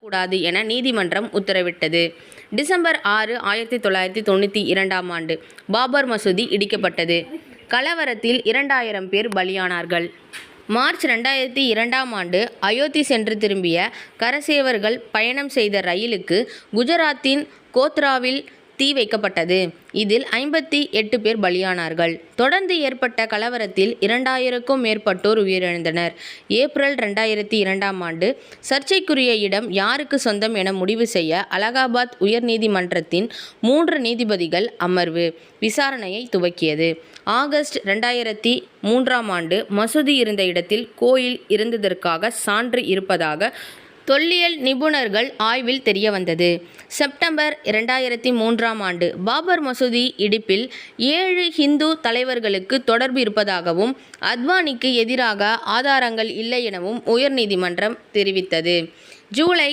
கூடாது என நீதிமன்றம் உத்தரவிட்டது. டிசம்பர் 6, 1992ஆம் ஆண்டு பாபர் மசூதி இடிக்கப்பட்டது. கலவரத்தில் 2000 பேர் பலியானார்கள். மார்ச் 2002ஆம் ஆண்டு அயோத்தி சென்று திரும்பிய கரசேவர்கள் பயணம் செய்த ரயிலுக்கு குஜராத்தின் கோத்ராவில் தீ வைக்கப்பட்டது. இதில் 58 பேர் பலியானார்கள். தொடர்ந்து ஏற்பட்ட கலவரத்தில் 2000க்கும் மேற்பட்டோர் உயிரிழந்தனர். ஏப்ரல் 2002ஆம் ஆண்டு சர்ச்சைக்குரிய இடம் யாருக்கு சொந்தம் என முடிவு செய்ய அலகாபாத் உயர்நீதிமன்றத்தின் 3 நீதிபதிகள் அமர்வு விசாரணையை துவக்கியது. ஆகஸ்ட் 2003ஆம் ஆண்டு மசூதி இருந்த இடத்தில் கோயில் இருந்ததற்காக சான்று இருப்பதாக தொல்லியல் நிபுணர்கள் ஆய்வில் தெரியவந்தது. செப்டம்பர் 2003ஆம் ஆண்டு பாபர் மசூதி இடிப்பில் 7 ஹிந்து தலைவர்களுக்கு தொடர்பு இருப்பதாகவும் அத்வானிக்கு எதிராக ஆதாரங்கள் இல்லை எனவும் உயர்நீதிமன்றம் தெரிவித்தது. ஜூலை